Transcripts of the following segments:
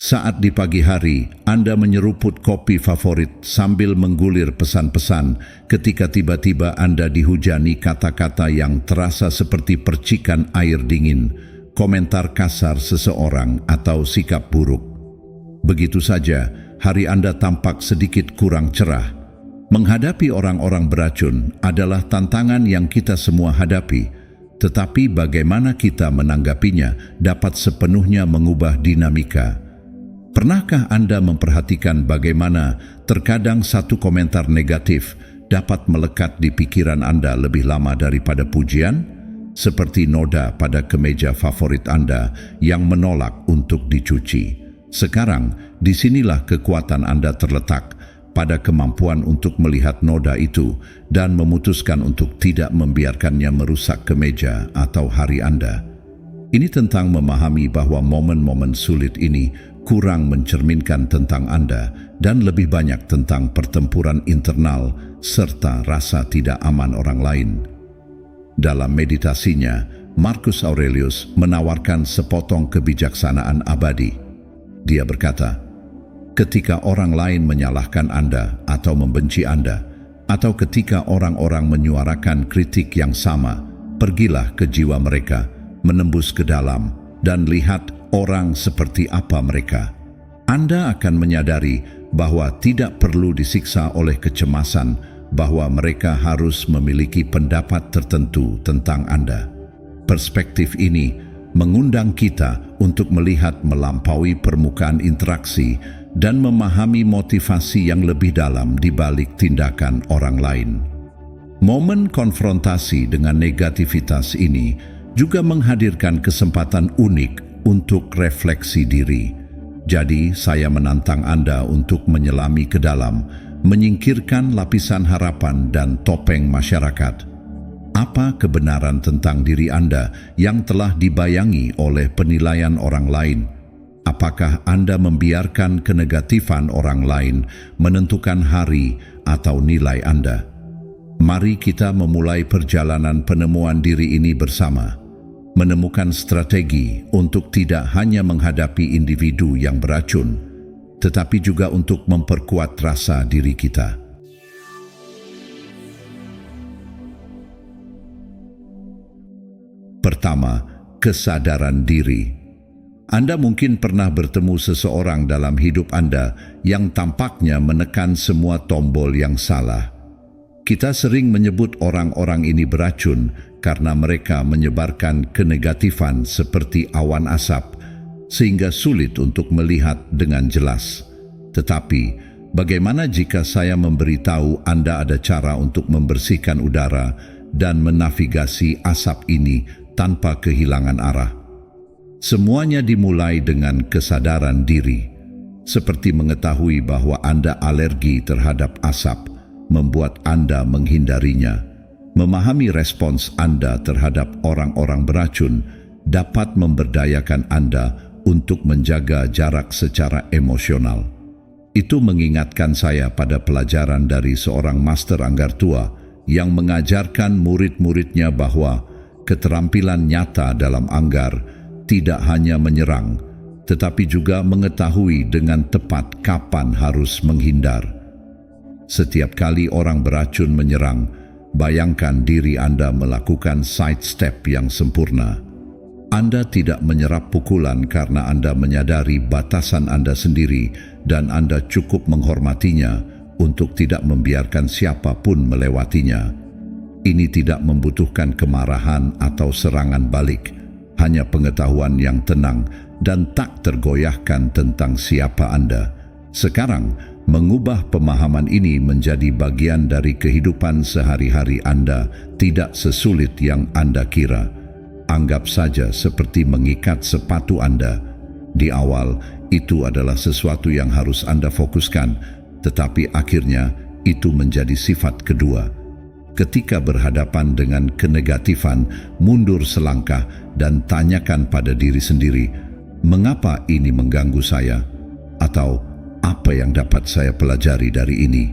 Saat di pagi hari, Anda menyeruput kopi favorit sambil menggulir pesan-pesan ketika tiba-tiba Anda dihujani kata-kata yang terasa seperti percikan air dingin, komentar kasar seseorang atau sikap buruk. Begitu saja, hari Anda tampak sedikit kurang cerah. Menghadapi orang-orang beracun adalah tantangan yang kita semua hadapi, tetapi bagaimana kita menanggapinya dapat sepenuhnya mengubah dinamika. Pernahkah Anda memperhatikan bagaimana terkadang satu komentar negatif dapat melekat di pikiran Anda lebih lama daripada pujian? Seperti noda pada kemeja favorit Anda yang menolak untuk dicuci. Sekarang, disinilah kekuatan Anda terletak, pada kemampuan untuk melihat noda itu dan memutuskan untuk tidak membiarkannya merusak kemeja atau hari Anda. Ini tentang memahami bahwa momen-momen sulit ini kurang mencerminkan tentang Anda dan lebih banyak tentang pertempuran internal serta rasa tidak aman orang lain. Dalam meditasinya, Marcus Aurelius menawarkan sepotong kebijaksanaan abadi. Dia berkata, ketika orang lain menyalahkan Anda atau membenci Anda, atau ketika orang-orang menyuarakan kritik yang sama, pergilah ke jiwa mereka, menembus ke dalam, dan lihat orang seperti apa mereka. Anda akan menyadari bahwa tidak perlu disiksa oleh kecemasan bahwa mereka harus memiliki pendapat tertentu tentang Anda. Perspektif ini mengundang kita untuk melihat melampaui permukaan interaksi dan memahami motivasi yang lebih dalam di balik tindakan orang lain. Momen konfrontasi dengan negativitas ini juga menghadirkan kesempatan unik untuk refleksi diri. Jadi, saya menantang Anda untuk menyelami ke dalam, menyingkirkan lapisan harapan dan topeng masyarakat. Apa kebenaran tentang diri Anda yang telah dibayangi oleh penilaian orang lain? Apakah Anda membiarkan kenegatifan orang lain menentukan hari atau nilai Anda? Mari kita memulai perjalanan penemuan diri ini bersama. Menemukan strategi untuk tidak hanya menghadapi individu yang beracun, tetapi juga untuk memperkuat rasa diri kita. Pertama, kesadaran diri. Anda mungkin pernah bertemu seseorang dalam hidup Anda yang tampaknya menekan semua tombol yang salah. Kita sering menyebut orang-orang ini beracun karena mereka menyebarkan kenegatifan seperti awan asap, sehingga sulit untuk melihat dengan jelas. Tetapi, bagaimana jika saya memberitahu Anda ada cara untuk membersihkan udara dan menavigasi asap ini tanpa kehilangan arah? Semuanya dimulai dengan kesadaran diri, seperti mengetahui bahwa Anda alergi terhadap asap, membuat Anda menghindarinya. Memahami respons Anda terhadap orang-orang beracun dapat memberdayakan Anda untuk menjaga jarak secara emosional. Itu mengingatkan saya pada pelajaran dari seorang master anggar tua yang mengajarkan murid-muridnya bahwa keterampilan nyata dalam anggar tidak hanya menyerang, tetapi juga mengetahui dengan tepat kapan harus menghindar. Setiap kali orang beracun menyerang, bayangkan diri Anda melakukan sidestep yang sempurna. Anda tidak menyerap pukulan karena Anda menyadari batasan Anda sendiri dan Anda cukup menghormatinya untuk tidak membiarkan siapapun melewatinya. Ini tidak membutuhkan kemarahan atau serangan balik, hanya pengetahuan yang tenang dan tak tergoyahkan tentang siapa Anda. Sekarang, mengubah pemahaman ini menjadi bagian dari kehidupan sehari-hari Anda tidak sesulit yang Anda kira. Anggap saja seperti mengikat sepatu Anda. Di awal, itu adalah sesuatu yang harus Anda fokuskan, tetapi akhirnya itu menjadi sifat kedua. Ketika berhadapan dengan kenegatifan, mundur selangkah dan tanyakan pada diri sendiri, mengapa ini mengganggu saya? Atau apa yang dapat saya pelajari dari ini?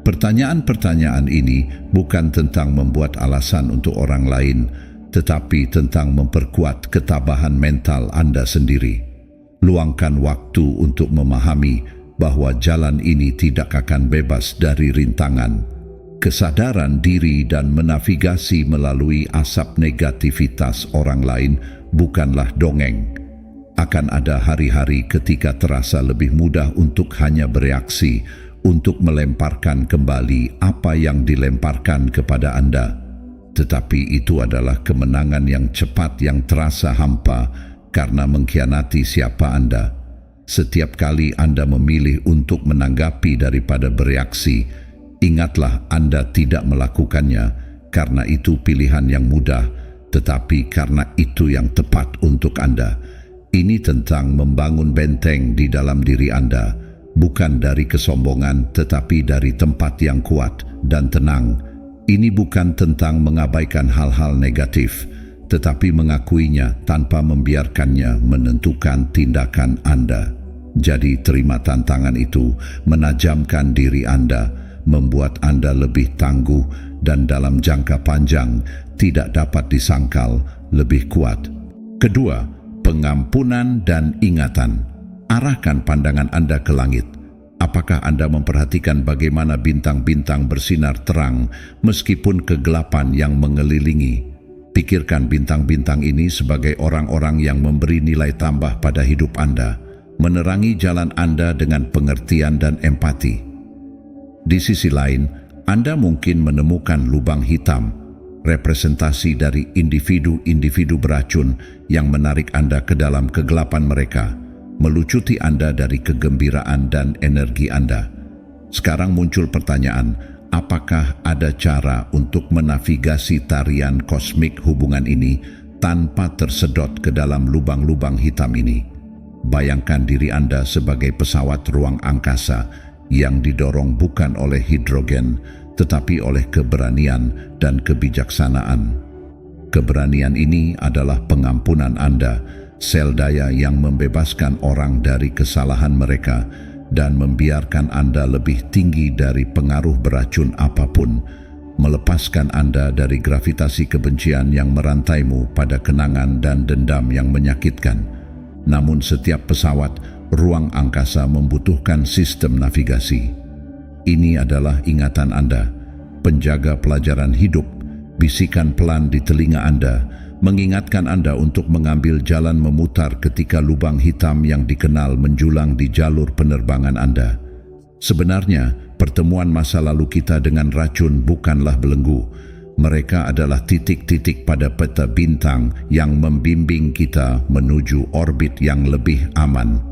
Pertanyaan-pertanyaan ini bukan tentang membuat alasan untuk orang lain, tetapi tentang memperkuat ketabahan mental Anda sendiri. Luangkan waktu untuk memahami bahwa jalan ini tidak akan bebas dari rintangan. Kesadaran diri dan menavigasi melalui asap negativitas orang lain bukanlah dongeng. Akan ada hari-hari ketika terasa lebih mudah untuk hanya bereaksi, untuk melemparkan kembali apa yang dilemparkan kepada Anda. Tetapi itu adalah kemenangan yang cepat yang terasa hampa karena mengkhianati siapa Anda. Setiap kali Anda memilih untuk menanggapi daripada bereaksi, ingatlah Anda tidak melakukannya karena itu pilihan yang mudah, tetapi karena itu yang tepat untuk Anda. Ini tentang membangun benteng di dalam diri Anda, bukan dari kesombongan tetapi dari tempat yang kuat dan tenang. Ini bukan tentang mengabaikan hal-hal negatif, tetapi mengakuinya tanpa membiarkannya menentukan tindakan Anda. Jadi terima tantangan itu, menajamkan diri Anda, membuat Anda lebih tangguh dan dalam jangka panjang tidak dapat disangkal lebih kuat. Kedua, pengampunan dan ingatan. Arahkan pandangan Anda ke langit. Apakah Anda memperhatikan bagaimana bintang-bintang bersinar terang meskipun kegelapan yang mengelilingi? Pikirkan bintang-bintang ini sebagai orang-orang yang memberi nilai tambah pada hidup Anda, menerangi jalan Anda dengan pengertian dan empati. Di sisi lain, Anda mungkin menemukan lubang hitam, representasi dari individu-individu beracun yang menarik Anda ke dalam kegelapan mereka, melucuti Anda dari kegembiraan dan energi Anda. Sekarang muncul pertanyaan, apakah ada cara untuk menavigasi tarian kosmik hubungan ini tanpa tersedot ke dalam lubang-lubang hitam ini? Bayangkan diri Anda sebagai pesawat ruang angkasa yang didorong bukan oleh hidrogen, tetapi oleh keberanian dan kebijaksanaan. Keberanian ini adalah pengampunan Anda, sel daya yang membebaskan orang dari kesalahan mereka dan membiarkan Anda lebih tinggi dari pengaruh beracun apapun, melepaskan Anda dari gravitasi kebencian yang merantaimu pada kenangan dan dendam yang menyakitkan. Namun setiap pesawat ruang angkasa membutuhkan sistem navigasi. Ini adalah ingatan Anda, penjaga pelajaran hidup, bisikan pelan di telinga Anda, mengingatkan Anda untuk mengambil jalan memutar ketika lubang hitam yang dikenal menjulang di jalur penerbangan Anda. Sebenarnya, pertemuan masa lalu kita dengan racun bukanlah belenggu. Mereka adalah titik-titik pada peta bintang yang membimbing kita menuju orbit yang lebih aman.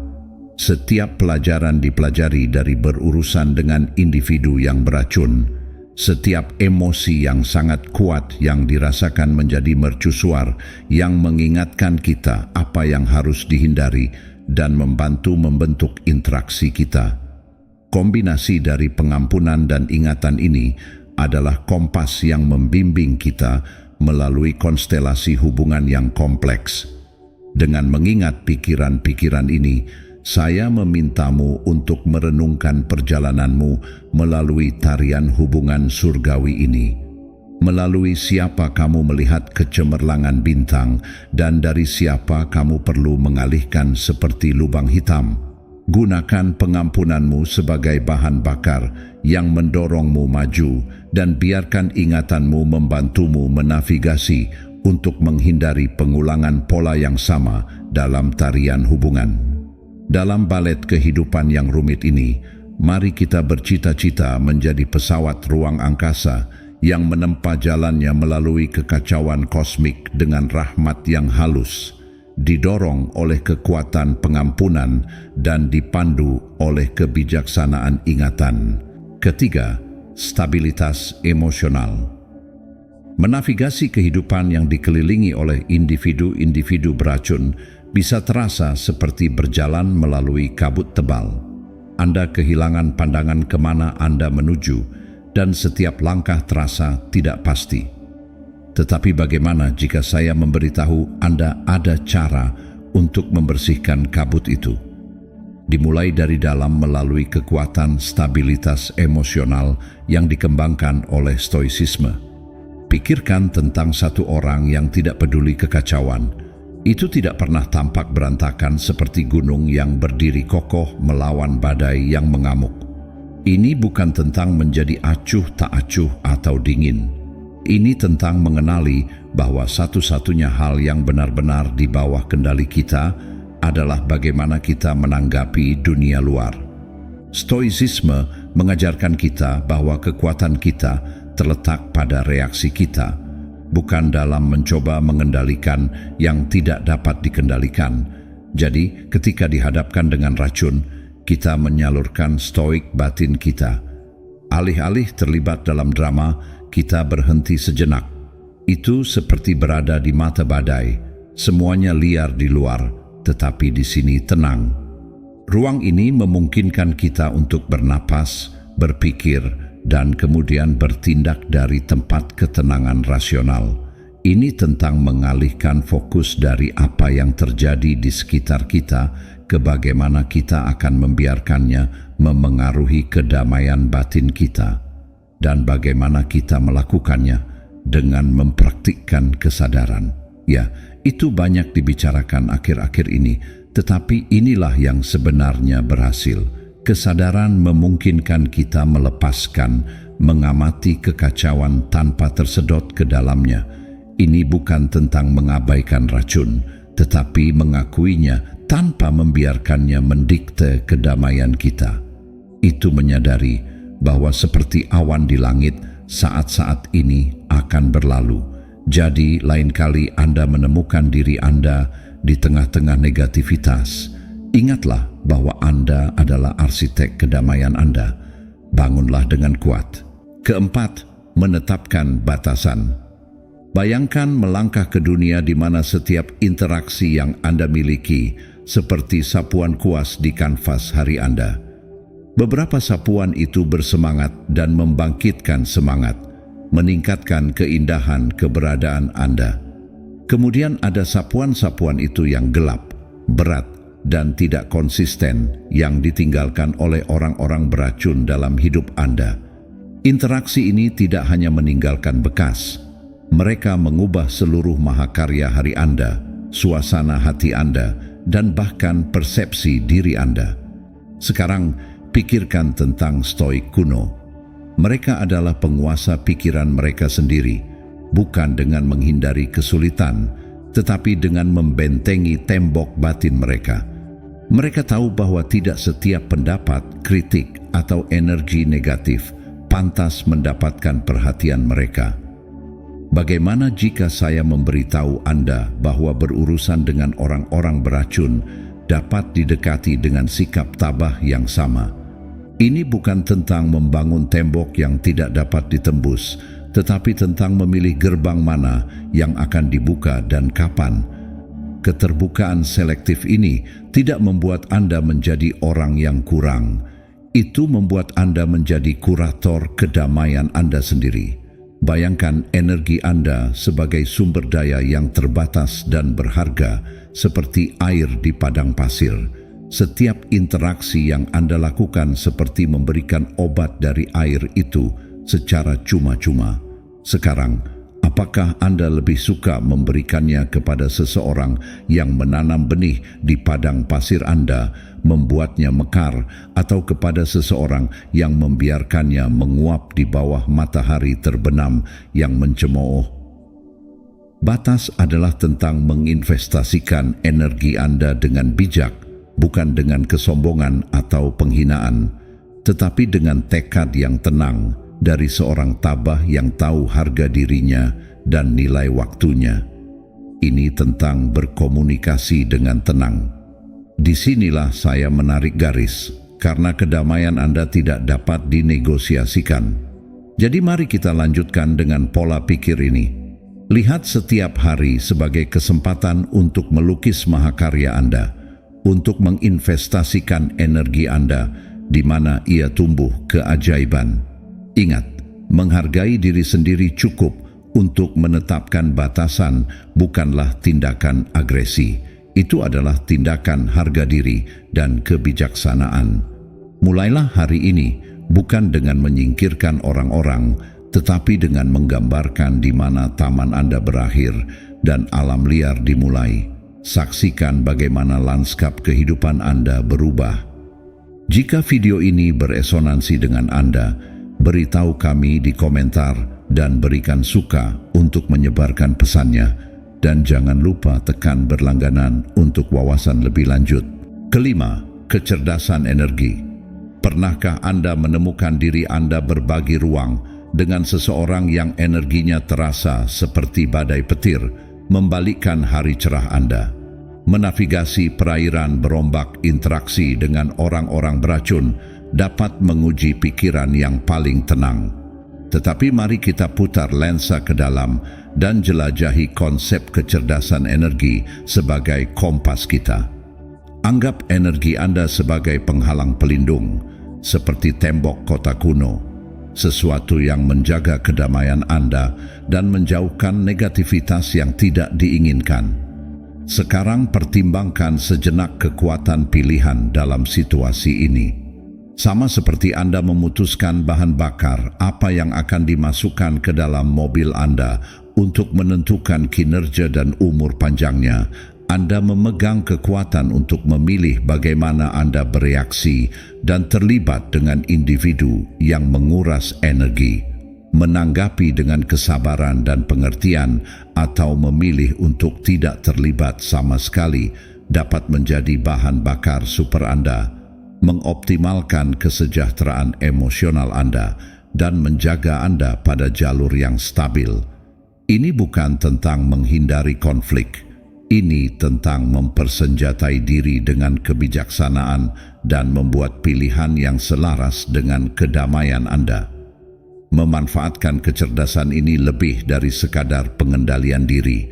Setiap pelajaran dipelajari dari berurusan dengan individu yang beracun. Setiap emosi yang sangat kuat yang dirasakan menjadi mercusuar yang mengingatkan kita apa yang harus dihindari dan membantu membentuk interaksi kita. Kombinasi dari pengampunan dan ingatan ini adalah kompas yang membimbing kita melalui konstelasi hubungan yang kompleks. Dengan mengingat pikiran-pikiran ini, saya memintamu untuk merenungkan perjalananmu melalui tarian hubungan surgawi ini. Melalui siapa kamu melihat kecemerlangan bintang dan dari siapa kamu perlu mengalihkan seperti lubang hitam. Gunakan pengampunanmu sebagai bahan bakar yang mendorongmu maju dan biarkan ingatanmu membantumu menavigasi untuk menghindari pengulangan pola yang sama dalam tarian hubungan. Dalam balet kehidupan yang rumit ini, mari kita bercita-cita menjadi pesawat ruang angkasa yang menempa jalannya melalui kekacauan kosmik dengan rahmat yang halus, didorong oleh kekuatan pengampunan dan dipandu oleh kebijaksanaan ingatan. Ketiga, stabilitas emosional. Menavigasi kehidupan yang dikelilingi oleh individu-individu beracun bisa terasa seperti berjalan melalui kabut tebal. Anda kehilangan pandangan kemana Anda menuju, dan setiap langkah terasa tidak pasti. Tetapi bagaimana jika saya memberitahu Anda ada cara untuk membersihkan kabut itu? Dimulai dari dalam melalui kekuatan stabilitas emosional yang dikembangkan oleh stoicisme. Pikirkan tentang satu orang yang tidak peduli kekacauan. Itu tidak pernah tampak berantakan seperti gunung yang berdiri kokoh melawan badai yang mengamuk. Ini bukan tentang menjadi acuh tak acuh atau dingin. Ini tentang mengenali bahwa satu-satunya hal yang benar-benar di bawah kendali kita adalah bagaimana kita menanggapi dunia luar. Stoicisme mengajarkan kita bahwa kekuatan kita terletak pada reaksi kita, bukan dalam mencoba mengendalikan yang tidak dapat dikendalikan. Jadi, ketika dihadapkan dengan racun, kita menyalurkan stoik batin kita. Alih-alih terlibat dalam drama, kita berhenti sejenak. Itu seperti berada di mata badai. Semuanya liar di luar, tetapi di sini tenang. Ruang ini memungkinkan kita untuk bernapas, berpikir, dan kemudian bertindak dari tempat ketenangan rasional. Ini tentang mengalihkan fokus dari apa yang terjadi di sekitar kita ke bagaimana kita akan membiarkannya memengaruhi kedamaian batin kita, dan bagaimana kita melakukannya dengan mempraktikkan kesadaran. Ya, itu banyak dibicarakan akhir-akhir ini, tetapi inilah yang sebenarnya berhasil. Kesadaran memungkinkan kita melepaskan, mengamati kekacauan tanpa tersedot ke dalamnya. Ini bukan tentang mengabaikan racun, tetapi mengakuinya tanpa membiarkannya mendikte kedamaian kita. Itu menyadari bahwa seperti awan di langit, saat-saat ini akan berlalu. Jadi lain kali Anda menemukan diri Anda di tengah-tengah negativitas, ingatlah bahwa Anda adalah arsitek kedamaian Anda. Bangunlah dengan kuat. Keempat, menetapkan batasan. Bayangkan melangkah ke dunia di mana setiap interaksi yang Anda miliki seperti sapuan kuas di kanvas hari Anda. Beberapa sapuan itu bersemangat dan membangkitkan semangat, meningkatkan keindahan keberadaan Anda. Kemudian ada sapuan-sapuan itu yang gelap, berat, dan tidak konsisten yang ditinggalkan oleh orang-orang beracun dalam hidup Anda. Interaksi ini tidak hanya meninggalkan bekas, mereka mengubah seluruh mahakarya hari Anda, suasana hati Anda, dan bahkan persepsi diri Anda. Sekarang, pikirkan tentang stoik kuno. Mereka adalah penguasa pikiran mereka sendiri, bukan dengan menghindari kesulitan, tetapi dengan membentengi tembok batin mereka. Mereka tahu bahwa tidak setiap pendapat, kritik, atau energi negatif pantas mendapatkan perhatian mereka. Bagaimana jika saya memberitahu Anda bahwa berurusan dengan orang-orang beracun dapat didekati dengan sikap tabah yang sama? Ini bukan tentang membangun tembok yang tidak dapat ditembus, tetapi tentang memilih gerbang mana yang akan dibuka dan kapan. Keterbukaan selektif ini tidak membuat Anda menjadi orang yang kurang. Itu membuat Anda menjadi kurator kedamaian Anda sendiri. Bayangkan energi Anda sebagai sumber daya yang terbatas dan berharga, seperti air di padang pasir. Setiap interaksi yang Anda lakukan seperti memberikan obat dari air itu secara cuma-cuma. Sekarang, apakah Anda lebih suka memberikannya kepada seseorang yang menanam benih di padang pasir Anda, membuatnya mekar, atau kepada seseorang yang membiarkannya menguap di bawah matahari terbenam yang mencemooh? Batas adalah tentang menginvestasikan energi Anda dengan bijak, bukan dengan kesombongan atau penghinaan, tetapi dengan tekad yang tenang dari seorang tabah yang tahu harga dirinya dan nilai waktunya. Ini tentang berkomunikasi dengan tenang. Disinilah saya menarik garis, karena kedamaian Anda tidak dapat dinegosiasikan. Jadi mari kita lanjutkan dengan pola pikir ini. Lihat setiap hari sebagai kesempatan untuk melukis mahakarya Anda, untuk menginvestasikan energi Anda di mana ia tumbuh keajaiban. Ingat, menghargai diri sendiri cukup untuk menetapkan batasan, bukanlah tindakan agresi. Itu adalah tindakan harga diri dan kebijaksanaan. Mulailah hari ini bukan dengan menyingkirkan orang-orang, tetapi dengan menggambarkan di mana taman Anda berakhir dan alam liar dimulai. Saksikan bagaimana lanskap kehidupan Anda berubah. Jika video ini beresonansi dengan Anda, beritahu kami di komentar dan berikan suka untuk menyebarkan pesannya. Dan jangan lupa tekan berlangganan untuk wawasan lebih lanjut. Kelima, kecerdasan energi. Pernahkah Anda menemukan diri Anda berbagi ruang dengan seseorang yang energinya terasa seperti badai petir, membalikkan hari cerah Anda? Menavigasi perairan berombak interaksi dengan orang-orang beracun dapat menguji pikiran yang paling tenang. Tetapi mari kita putar lensa ke dalam dan jelajahi konsep kecerdasan energi sebagai kompas kita. Anggap energi Anda sebagai penghalang pelindung, seperti tembok kota kuno, sesuatu yang menjaga kedamaian Anda dan menjauhkan negativitas yang tidak diinginkan. Sekarang pertimbangkan sejenak kekuatan pilihan dalam situasi ini. Sama seperti Anda memutuskan bahan bakar apa yang akan dimasukkan ke dalam mobil Anda untuk menentukan kinerja dan umur panjangnya, Anda memegang kekuatan untuk memilih bagaimana Anda bereaksi dan terlibat dengan individu yang menguras energi, menanggapi dengan kesabaran dan pengertian, atau memilih untuk tidak terlibat sama sekali dapat menjadi bahan bakar super Anda, mengoptimalkan kesejahteraan emosional Anda, dan menjaga Anda pada jalur yang stabil. Ini bukan tentang menghindari konflik, ini tentang mempersenjatai diri dengan kebijaksanaan dan membuat pilihan yang selaras dengan kedamaian Anda. Memanfaatkan kecerdasan ini lebih dari sekadar pengendalian diri.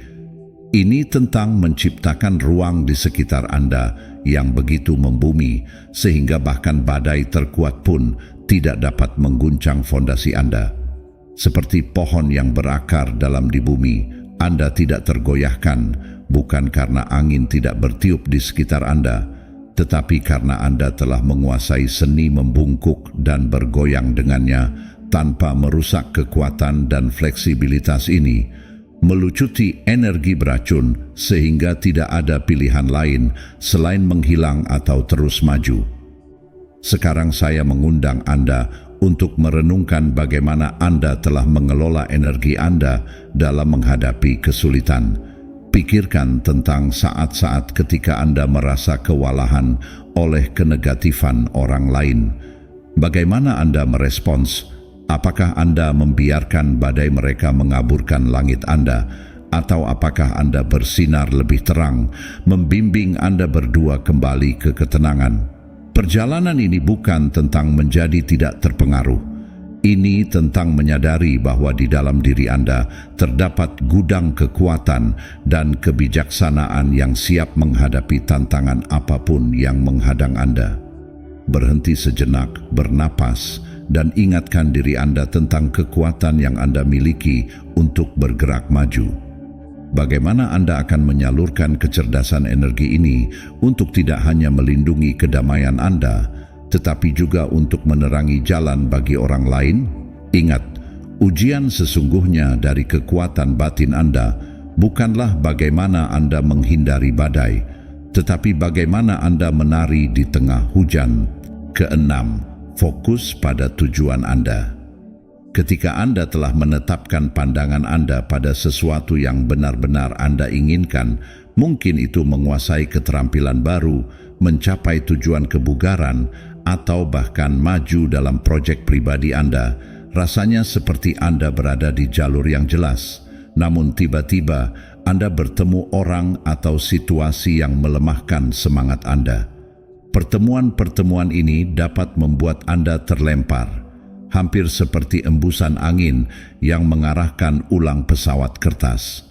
Ini tentang menciptakan ruang di sekitar Anda yang begitu membumi sehingga bahkan badai terkuat pun tidak dapat mengguncang fondasi Anda. Seperti pohon yang berakar dalam di bumi, Anda tidak tergoyahkan bukan karena angin tidak bertiup di sekitar Anda, tetapi karena Anda telah menguasai seni membungkuk dan bergoyang dengannya tanpa merusak kekuatan dan fleksibilitas ini, melucuti energi beracun sehingga tidak ada pilihan lain selain menghilang atau terus maju. Sekarang saya mengundang Anda untuk merenungkan bagaimana Anda telah mengelola energi Anda dalam menghadapi kesulitan. Pikirkan tentang saat-saat ketika Anda merasa kewalahan oleh kenegatifan orang lain. Bagaimana Anda merespons? Apakah Anda membiarkan badai mereka mengaburkan langit Anda, atau apakah Anda bersinar lebih terang, membimbing Anda berdua kembali ke ketenangan? Perjalanan ini bukan tentang menjadi tidak terpengaruh. Ini tentang menyadari bahwa di dalam diri Anda terdapat gudang kekuatan dan kebijaksanaan yang siap menghadapi tantangan apapun yang menghadang Anda. Berhenti sejenak, bernapas, dan ingatkan diri Anda tentang kekuatan yang Anda miliki untuk bergerak maju. Bagaimana Anda akan menyalurkan kecerdasan energi ini untuk tidak hanya melindungi kedamaian Anda, tetapi juga untuk menerangi jalan bagi orang lain? Ingat, ujian sesungguhnya dari kekuatan batin Anda bukanlah bagaimana Anda menghindari badai, tetapi bagaimana Anda menari di tengah hujan. Keenam, fokus pada tujuan Anda. Ketika Anda telah menetapkan pandangan Anda pada sesuatu yang benar-benar Anda inginkan, mungkin itu menguasai keterampilan baru, mencapai tujuan kebugaran, atau bahkan maju dalam proyek pribadi Anda, rasanya seperti Anda berada di jalur yang jelas. Namun tiba-tiba Anda bertemu orang atau situasi yang melemahkan semangat Anda. Pertemuan-pertemuan ini dapat membuat Anda terlempar, hampir seperti embusan angin yang mengarahkan ulang pesawat kertas.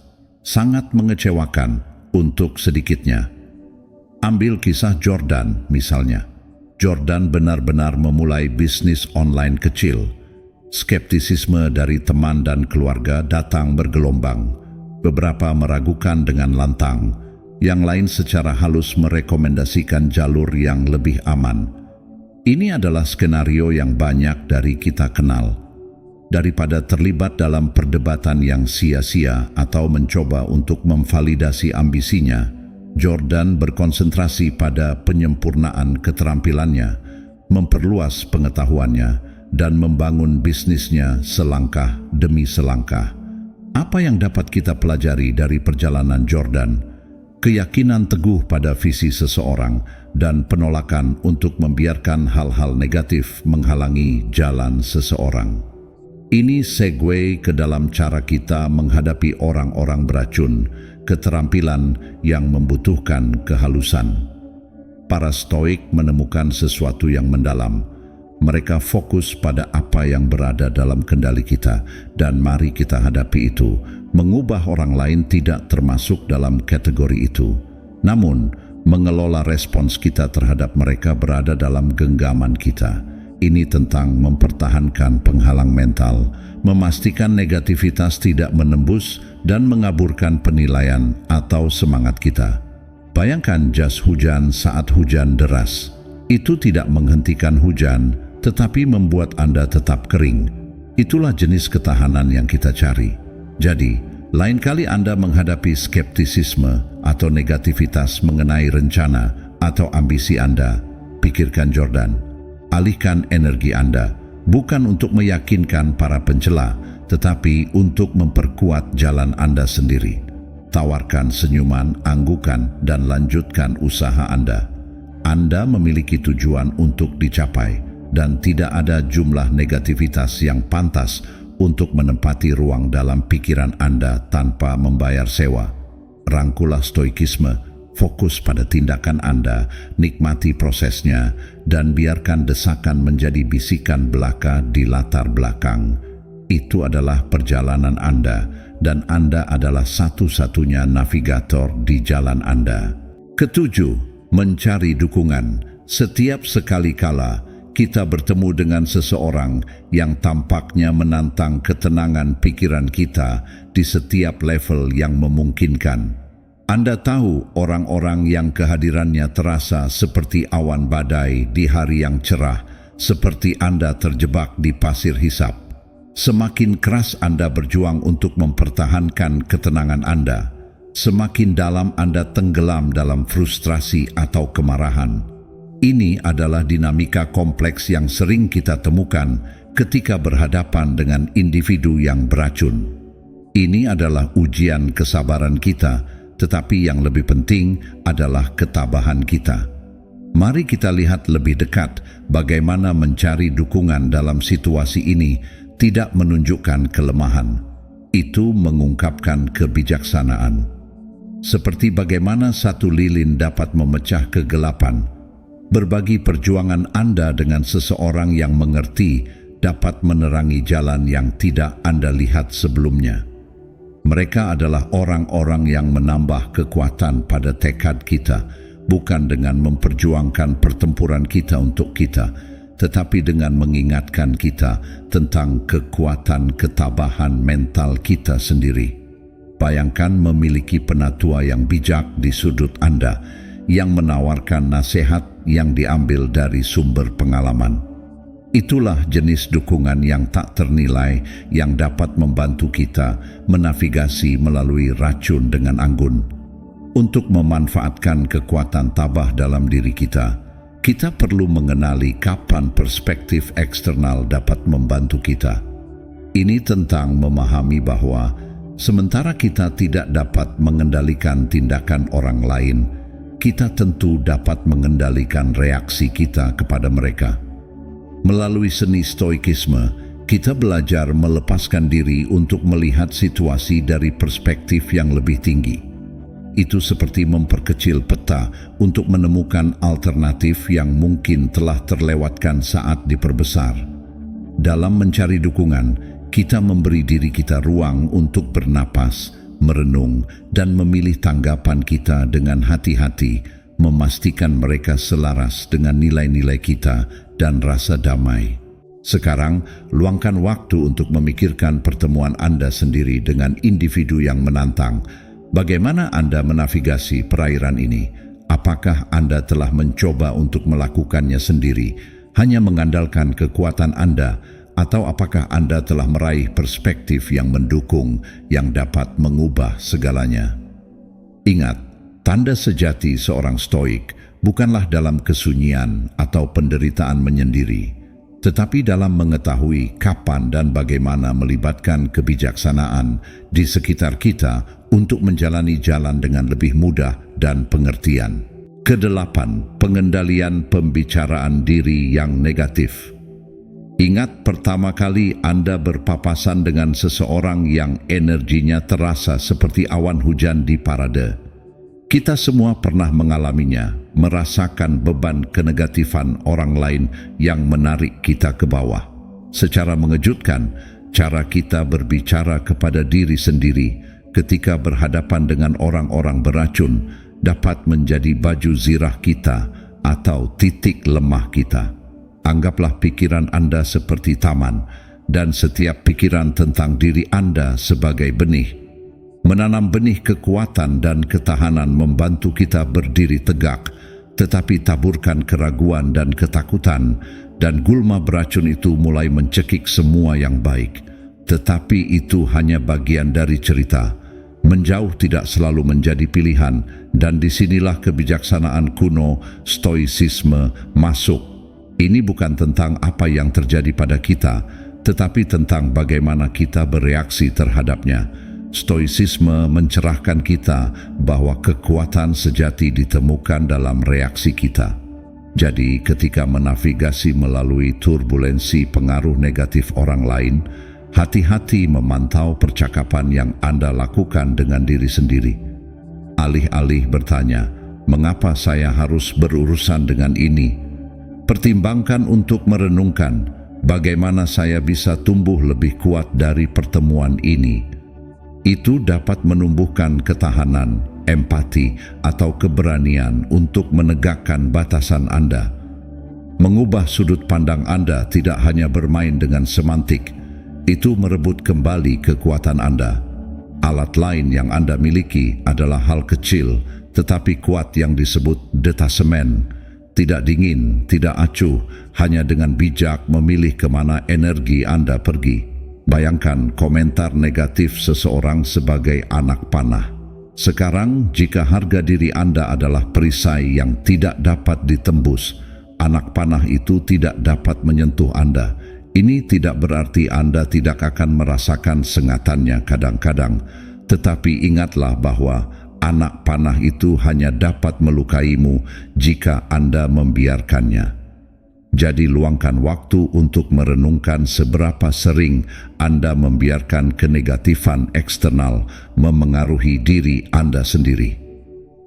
Sangat mengecewakan untuk sedikitnya. Ambil kisah Jordan misalnya. Jordan benar-benar memulai bisnis online kecil. Skeptisisme dari teman dan keluarga datang bergelombang. Beberapa meragukan dengan lantang. Yang lain secara halus merekomendasikan jalur yang lebih aman. Ini adalah skenario yang banyak dari kita kenal. Daripada terlibat dalam perdebatan yang sia-sia atau mencoba untuk memvalidasi ambisinya, Jordan berkonsentrasi pada penyempurnaan keterampilannya, memperluas pengetahuannya, dan membangun bisnisnya selangkah demi selangkah. Apa yang dapat kita pelajari dari perjalanan Jordan? Keyakinan teguh pada visi seseorang dan penolakan untuk membiarkan hal-hal negatif menghalangi jalan seseorang. Ini segue ke dalam cara kita menghadapi orang-orang beracun, keterampilan yang membutuhkan kehalusan. Para Stoik menemukan sesuatu yang mendalam. Mereka fokus pada apa yang berada dalam kendali kita, dan mari kita hadapi itu. Mengubah orang lain tidak termasuk dalam kategori itu. Namun, mengelola respons kita terhadap mereka berada dalam genggaman kita. Ini tentang mempertahankan penghalang mental, memastikan negativitas tidak menembus, dan mengaburkan penilaian atau semangat kita. Bayangkan jas hujan saat hujan deras. Itu tidak menghentikan hujan, tetapi membuat Anda tetap kering. Itulah jenis ketahanan yang kita cari. Jadi, lain kali Anda menghadapi skeptisisme atau negativitas mengenai rencana atau ambisi Anda, pikirkan Jordan. Alihkan energi Anda, bukan untuk meyakinkan para pencela, tetapi untuk memperkuat jalan Anda sendiri. Tawarkan senyuman, anggukan, dan lanjutkan usaha Anda. Anda memiliki tujuan untuk dicapai, dan tidak ada jumlah negativitas yang pantas untuk menempati ruang dalam pikiran Anda tanpa membayar sewa. Rangkulah stoikisme, fokus pada tindakan Anda, nikmati prosesnya, dan biarkan desakan menjadi bisikan belaka di latar belakang. Itu adalah perjalanan Anda, dan Anda adalah satu-satunya navigator di jalan Anda. Ketujuh, mencari dukungan. Setiap sekali kala kita bertemu dengan seseorang yang tampaknya menantang ketenangan pikiran kita di setiap level yang memungkinkan. Anda tahu orang-orang yang kehadirannya terasa seperti awan badai di hari yang cerah, seperti Anda terjebak di pasir hisap. Semakin keras Anda berjuang untuk mempertahankan ketenangan Anda, semakin dalam Anda tenggelam dalam frustrasi atau kemarahan. Ini adalah dinamika kompleks yang sering kita temukan ketika berhadapan dengan individu yang beracun. Ini adalah ujian kesabaran kita, tetapi yang lebih penting adalah ketabahan kita. Mari kita lihat lebih dekat bagaimana mencari dukungan dalam situasi ini tidak menunjukkan kelemahan. Itu mengungkapkan kebijaksanaan. Seperti bagaimana satu lilin dapat memecah kegelapan, berbagi perjuangan Anda dengan seseorang yang mengerti dapat menerangi jalan yang tidak Anda lihat sebelumnya. Mereka adalah orang-orang yang menambah kekuatan pada tekad kita, bukan dengan memperjuangkan pertempuran kita untuk kita, tetapi dengan mengingatkan kita tentang kekuatan ketabahan mental kita sendiri. Bayangkan memiliki penatua yang bijak di sudut Anda, yang menawarkan nasihat yang diambil dari sumber pengalaman. Itulah jenis dukungan yang tak ternilai yang dapat membantu kita menavigasi melalui racun dengan anggun. Untuk memanfaatkan kekuatan tabah dalam diri kita, kita perlu mengenali kapan perspektif eksternal dapat membantu kita. Ini tentang memahami bahwa sementara kita tidak dapat mengendalikan tindakan orang lain, kita tentu dapat mengendalikan reaksi kita kepada mereka. Melalui seni stoikisme, kita belajar melepaskan diri untuk melihat situasi dari perspektif yang lebih tinggi. Itu seperti memperkecil peta untuk menemukan alternatif yang mungkin telah terlewatkan saat diperbesar. Dalam mencari dukungan, kita memberi diri kita ruang untuk bernapas, merenung, dan memilih tanggapan kita dengan hati-hati, memastikan mereka selaras dengan nilai-nilai kita dan rasa damai. Sekarang, luangkan waktu untuk memikirkan pertemuan Anda sendiri dengan individu yang menantang. Bagaimana Anda menavigasi perairan ini? Apakah Anda telah mencoba untuk melakukannya sendiri, hanya mengandalkan kekuatan Anda, atau apakah Anda telah meraih perspektif yang mendukung, yang dapat mengubah segalanya? Ingat, Tanda sejati seorang stoik bukanlah dalam kesunyian atau penderitaan menyendiri, tetapi dalam mengetahui kapan dan bagaimana melibatkan kebijaksanaan di sekitar kita untuk menjalani jalan dengan lebih mudah dan pengertian. Kedelapan, pengendalian pembicaraan diri yang negatif. Ingat pertama kali Anda berpapasan dengan seseorang yang energinya terasa seperti awan hujan di parade. Kita semua pernah mengalaminya, merasakan beban kenegatifan orang lain yang menarik kita ke bawah. Secara mengejutkan, cara kita berbicara kepada diri sendiri ketika berhadapan dengan orang-orang beracun dapat menjadi baju zirah kita atau titik lemah kita. Anggaplah pikiran Anda seperti taman, dan setiap pikiran tentang diri Anda sebagai benih. Menanam benih kekuatan dan ketahanan membantu kita berdiri tegak, tetapi taburkan keraguan dan ketakutan, dan gulma beracun itu mulai mencekik semua yang baik. Tetapi itu hanya bagian dari cerita. Menjauh tidak selalu menjadi pilihan, dan disinilah kebijaksanaan kuno, stoicisme, masuk. Ini bukan tentang apa yang terjadi pada kita, tetapi tentang bagaimana kita bereaksi terhadapnya. Stoicisme mencerahkan kita bahwa kekuatan sejati ditemukan dalam reaksi kita. Jadi ketika menavigasi melalui turbulensi pengaruh negatif orang lain, hati-hati memantau percakapan yang Anda lakukan dengan diri sendiri. Alih-alih bertanya, mengapa saya harus berurusan dengan ini? Pertimbangkan untuk merenungkan, bagaimana saya bisa tumbuh lebih kuat dari pertemuan ini. Itu dapat menumbuhkan ketahanan, empati, atau keberanian untuk menegakkan batasan Anda. Mengubah sudut pandang Anda tidak hanya bermain dengan semantik, itu merebut kembali kekuatan Anda. Alat lain yang Anda miliki adalah hal kecil, tetapi kuat yang disebut detasemen. Tidak dingin, tidak acuh, hanya dengan bijak memilih kemana energi Anda pergi. Bayangkan komentar negatif seseorang sebagai anak panah. Sekarang, jika harga diri Anda adalah perisai yang tidak dapat ditembus, anak panah itu tidak dapat menyentuh Anda. Ini tidak berarti Anda tidak akan merasakan sengatannya kadang-kadang, tetapi ingatlah bahwa anak panah itu hanya dapat melukaimu jika Anda membiarkannya. Jadi luangkan waktu untuk merenungkan seberapa sering Anda membiarkan kenegatifan eksternal memengaruhi diri Anda sendiri.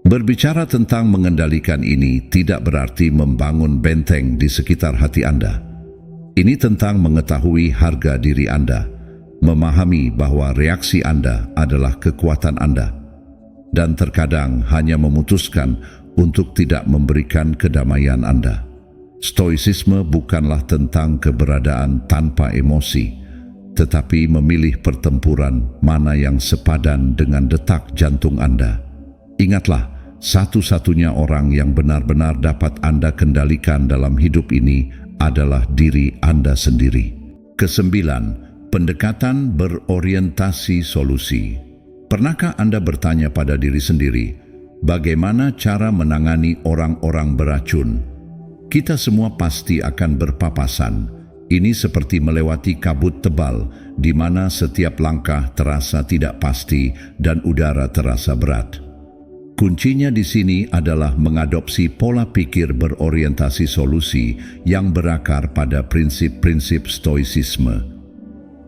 Berbicara tentang mengendalikan ini tidak berarti membangun benteng di sekitar hati Anda. Ini tentang mengetahui harga diri Anda, memahami bahwa reaksi Anda adalah kekuatan Anda, dan terkadang hanya memutuskan untuk tidak memberikan kedamaian Anda. Stoicisme bukanlah tentang keberadaan tanpa emosi, tetapi memilih pertempuran mana yang sepadan dengan detak jantung Anda. Ingatlah, satu-satunya orang yang benar-benar dapat Anda kendalikan dalam hidup ini adalah diri Anda sendiri. Kesembilan, pendekatan berorientasi solusi. Pernahkah Anda bertanya pada diri sendiri, bagaimana cara menangani orang-orang beracun? Kita semua pasti akan berpapasan. Ini seperti melewati kabut tebal, di mana setiap langkah terasa tidak pasti dan udara terasa berat. Kuncinya di sini adalah mengadopsi pola pikir berorientasi solusi yang berakar pada prinsip-prinsip stoicisme.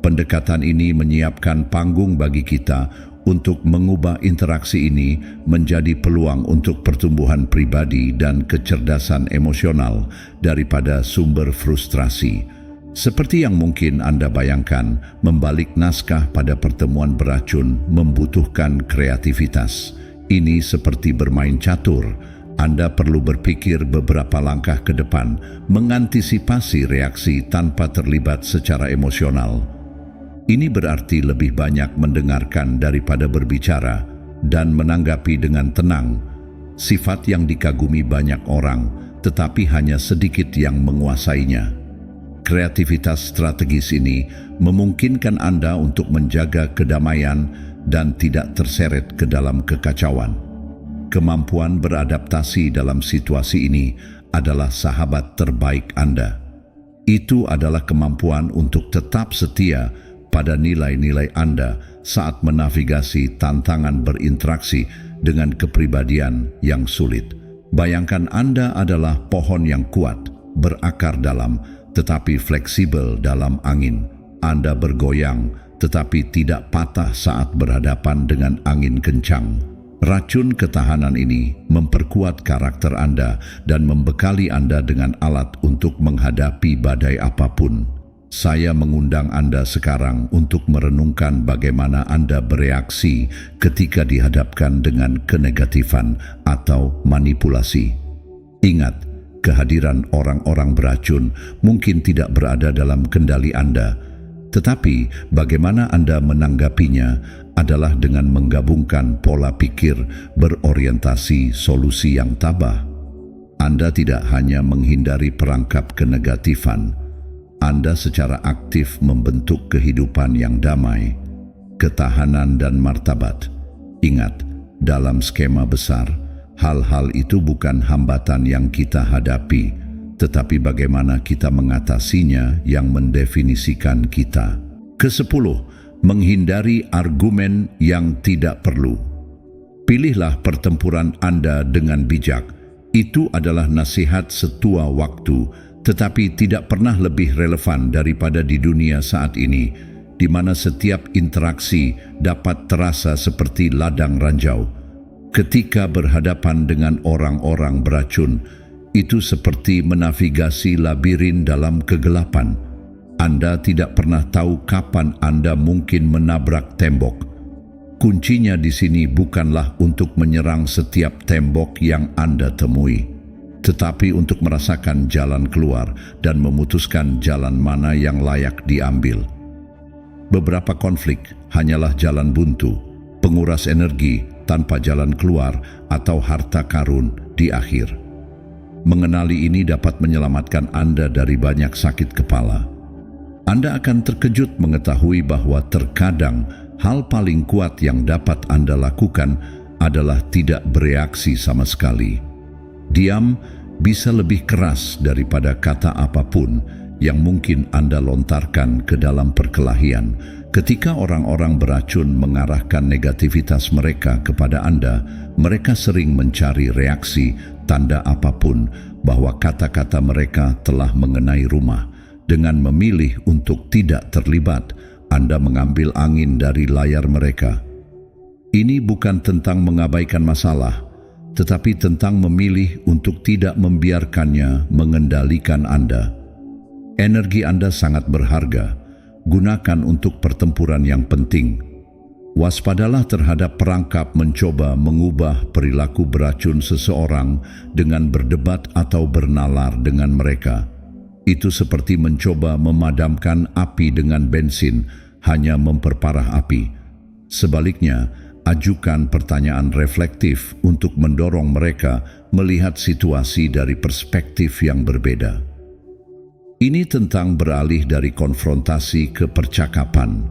Pendekatan ini menyiapkan panggung bagi kita untuk mengubah interaksi ini menjadi peluang untuk pertumbuhan pribadi dan kecerdasan emosional daripada sumber frustrasi. Seperti yang mungkin Anda bayangkan, membalik naskah pada pertemuan beracun membutuhkan kreativitas. Ini seperti bermain catur. Anda perlu berpikir beberapa langkah ke depan, mengantisipasi reaksi tanpa terlibat secara emosional. Ini berarti lebih banyak mendengarkan daripada berbicara dan menanggapi dengan tenang, sifat yang dikagumi banyak orang, tetapi hanya sedikit yang menguasainya. Kreativitas strategis ini memungkinkan Anda untuk menjaga kedamaian dan tidak terseret ke dalam kekacauan. kemampuan beradaptasi dalam situasi ini adalah sahabat terbaik Anda. Itu adalah kemampuan untuk tetap setia pada nilai-nilai Anda saat menavigasi tantangan berinteraksi dengan kepribadian yang sulit. Bayangkan Anda adalah pohon yang kuat, berakar dalam, tetapi fleksibel dalam angin. Anda bergoyang, tetapi tidak patah saat berhadapan dengan angin kencang. Racun ketahanan ini memperkuat karakter Anda dan membekali Anda dengan alat untuk menghadapi badai apapun. Saya mengundang Anda sekarang untuk merenungkan bagaimana Anda bereaksi ketika dihadapkan dengan kenegatifan atau manipulasi. Ingat, kehadiran orang-orang beracun mungkin tidak berada dalam kendali Anda, tetapi bagaimana Anda menanggapinya adalah dengan menggabungkan pola pikir berorientasi solusi yang tabah. Anda tidak hanya menghindari perangkap kenegatifan, Anda secara aktif membentuk kehidupan yang damai, ketahanan dan martabat. Ingat, dalam skema besar, hal-hal itu bukan hambatan yang kita hadapi, tetapi bagaimana kita mengatasinya yang mendefinisikan kita. Ke-10, menghindari argumen yang tidak perlu. Pilihlah pertempuran Anda dengan bijak. Itu adalah nasihat setua waktu, tetapi tidak pernah lebih relevan daripada di dunia saat ini, di mana setiap interaksi dapat terasa seperti ladang ranjau. Ketika berhadapan dengan orang-orang beracun, itu seperti menavigasi labirin dalam kegelapan. Anda tidak pernah tahu kapan Anda mungkin menabrak tembok. Kuncinya di sini bukanlah untuk menyerang setiap tembok yang Anda temui, tetapi untuk merasakan jalan keluar dan memutuskan jalan mana yang layak diambil. Beberapa konflik hanyalah jalan buntu, penguras energi tanpa jalan keluar, atau harta karun di akhir. Mengenali ini dapat menyelamatkan Anda dari banyak sakit kepala. Anda akan terkejut mengetahui bahwa terkadang hal paling kuat yang dapat Anda lakukan adalah tidak bereaksi sama sekali. Diam bisa lebih keras daripada kata apapun yang mungkin Anda lontarkan ke dalam perkelahian. Ketika orang-orang beracun mengarahkan negativitas mereka kepada Anda, mereka sering mencari reaksi, tanda apapun bahwa kata-kata mereka telah mengenai rumah. Dengan memilih untuk tidak terlibat, Anda mengambil angin dari layar mereka. Ini bukan tentang mengabaikan masalah, tetapi tentang memilih untuk tidak membiarkannya mengendalikan Anda. Energi Anda sangat berharga. Gunakan untuk pertempuran yang penting. Waspadalah terhadap perangkap mencoba mengubah perilaku beracun seseorang dengan berdebat atau bernalar dengan mereka. Itu seperti mencoba memadamkan api dengan bensin, hanya memperparah api. Sebaliknya, ajukan pertanyaan reflektif untuk mendorong mereka melihat situasi dari perspektif yang berbeda. Ini tentang beralih dari konfrontasi ke percakapan.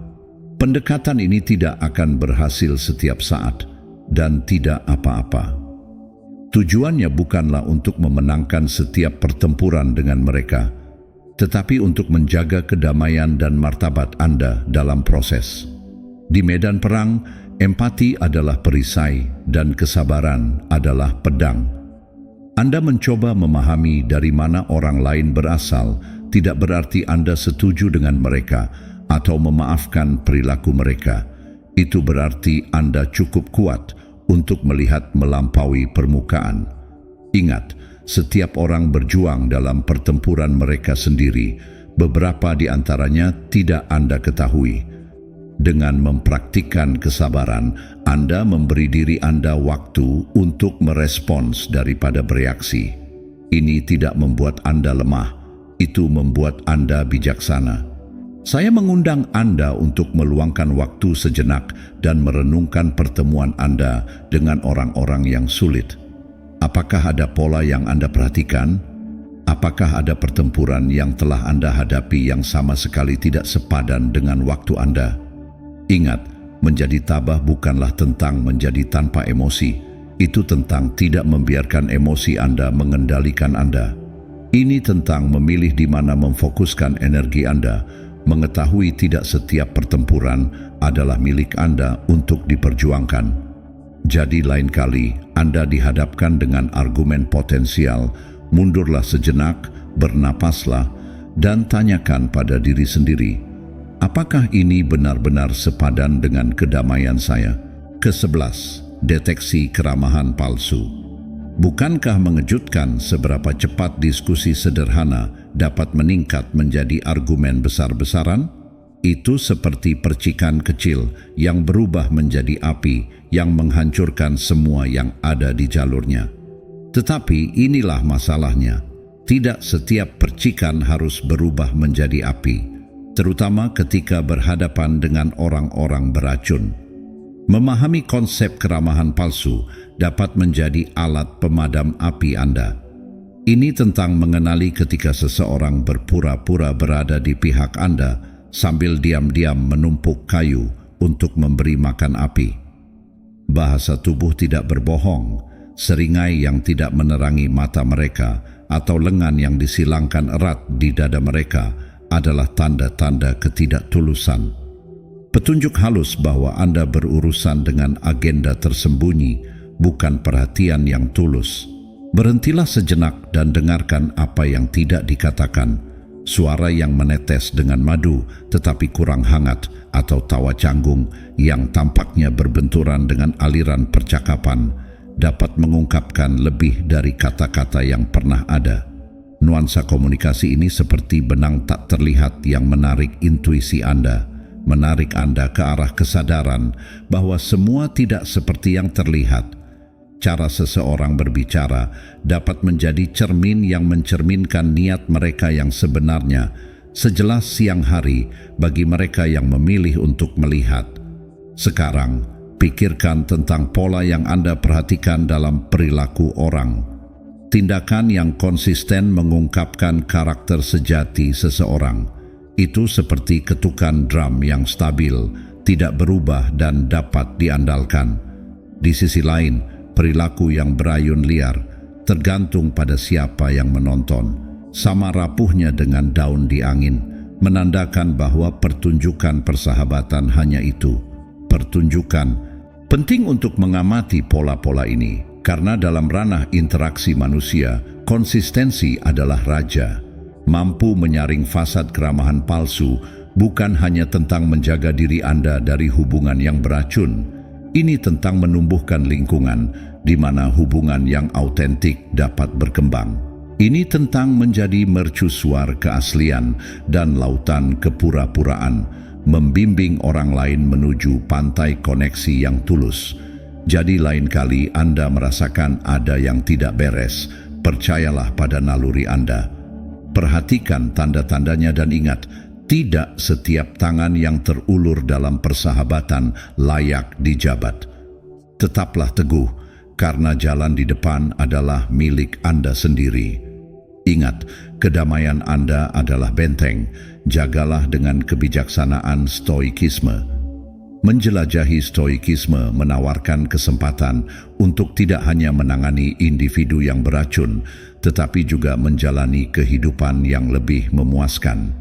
Pendekatan ini tidak akan berhasil setiap saat dan tidak apa-apa. Tujuannya bukanlah untuk memenangkan setiap pertempuran dengan mereka, tetapi untuk menjaga kedamaian dan martabat Anda dalam proses. Di medan perang, empati adalah perisai dan kesabaran adalah pedang. Anda mencoba memahami dari mana orang lain berasal, tidak berarti Anda setuju dengan mereka atau memaafkan perilaku mereka. Itu berarti Anda cukup kuat untuk melihat melampaui permukaan. Ingat, setiap orang berjuang dalam pertempuran mereka sendiri. Beberapa di antaranya tidak Anda ketahui. Dengan mempraktikkan kesabaran, Anda memberi diri Anda waktu untuk merespons daripada bereaksi. Ini tidak membuat Anda lemah. Itu membuat Anda bijaksana. Saya mengundang Anda untuk meluangkan waktu sejenak dan merenungkan pertemuan Anda dengan orang-orang yang sulit. Apakah ada pola yang Anda perhatikan? Apakah ada pertempuran yang telah Anda hadapi yang sama sekali tidak sepadan dengan waktu Anda? Ingat, menjadi tabah bukanlah tentang menjadi tanpa emosi. Itu tentang tidak membiarkan emosi Anda mengendalikan Anda. Ini tentang memilih di mana memfokuskan energi Anda, mengetahui tidak setiap pertempuran adalah milik Anda untuk diperjuangkan. Jadi lain kali Anda dihadapkan dengan argumen potensial, mundurlah sejenak, bernapaslah, dan tanyakan pada diri sendiri, apakah ini benar-benar sepadan dengan kedamaian saya? Ke-11, deteksi keramahan palsu. Bukankah mengejutkan seberapa cepat diskusi sederhana dapat meningkat menjadi argumen besar-besaran? Itu seperti percikan kecil yang berubah menjadi api yang menghancurkan semua yang ada di jalurnya. Tetapi inilah masalahnya. Tidak setiap percikan harus berubah menjadi api, terutama ketika berhadapan dengan orang-orang beracun. Memahami konsep keramahan palsu dapat menjadi alat pemadam api Anda. Ini tentang mengenali ketika seseorang berpura-pura berada di pihak Anda sambil diam-diam menumpuk kayu untuk memberi makan api. Bahasa tubuh tidak berbohong, seringai yang tidak menerangi mata mereka atau lengan yang disilangkan erat di dada mereka adalah tanda-tanda ketidaktulusan. Petunjuk halus bahwa Anda berurusan dengan agenda tersembunyi, bukan perhatian yang tulus. Berhentilah sejenak dan dengarkan apa yang tidak dikatakan. Suara yang menetes dengan madu tetapi kurang hangat, atau tawa canggung yang tampaknya berbenturan dengan aliran percakapan, dapat mengungkapkan lebih dari kata-kata yang pernah ada. Nuansa komunikasi ini seperti benang tak terlihat yang menarik intuisi Anda, menarik Anda ke arah kesadaran bahwa semua tidak seperti yang terlihat. Cara seseorang berbicara dapat menjadi cermin yang mencerminkan niat mereka yang sebenarnya, sejelas siang hari bagi mereka yang memilih untuk melihat. Sekarang, pikirkan tentang pola yang Anda perhatikan dalam perilaku orang. Tindakan yang konsisten mengungkapkan karakter sejati seseorang. Itu seperti ketukan drum yang stabil, tidak berubah dan dapat diandalkan. Di sisi lain, perilaku yang berayun liar tergantung pada siapa yang menonton. Sama rapuhnya dengan daun di angin, menandakan bahwa pertunjukan persahabatan hanya itu, pertunjukan. Penting untuk mengamati pola-pola ini, karena dalam ranah interaksi manusia, konsistensi adalah raja. Mampu menyaring fasad keramahan palsu bukan hanya tentang menjaga diri Anda dari hubungan yang beracun. Ini tentang menumbuhkan lingkungan di mana hubungan yang autentik dapat berkembang. Ini tentang menjadi mercusuar keaslian dan lautan kepura-puraan, membimbing orang lain menuju pantai koneksi yang tulus. Jadi lain kali Anda merasakan ada yang tidak beres, percayalah pada naluri Anda. Perhatikan tanda-tandanya dan ingat, tidak setiap tangan yang terulur dalam persahabatan layak dijabat. Tetaplah teguh, karena jalan di depan adalah milik Anda sendiri. Ingat, kedamaian Anda adalah benteng. Jagalah dengan kebijaksanaan stoikisme. Menjelajahi stoikisme menawarkan kesempatan untuk tidak hanya menangani individu yang beracun, tetapi juga menjalani kehidupan yang lebih memuaskan.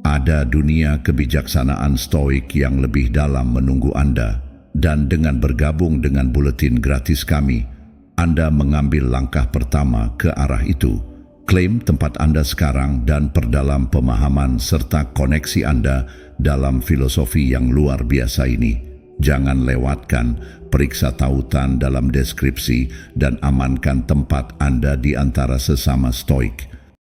Ada dunia kebijaksanaan stoik yang lebih dalam menunggu Anda, dan dengan bergabung dengan buletin gratis kami, Anda mengambil langkah pertama ke arah itu. Klaim tempat Anda sekarang dan perdalam pemahaman serta koneksi Anda dalam filosofi yang luar biasa ini. Jangan lewatkan, periksa tautan dalam deskripsi dan amankan tempat Anda di antara sesama stoik.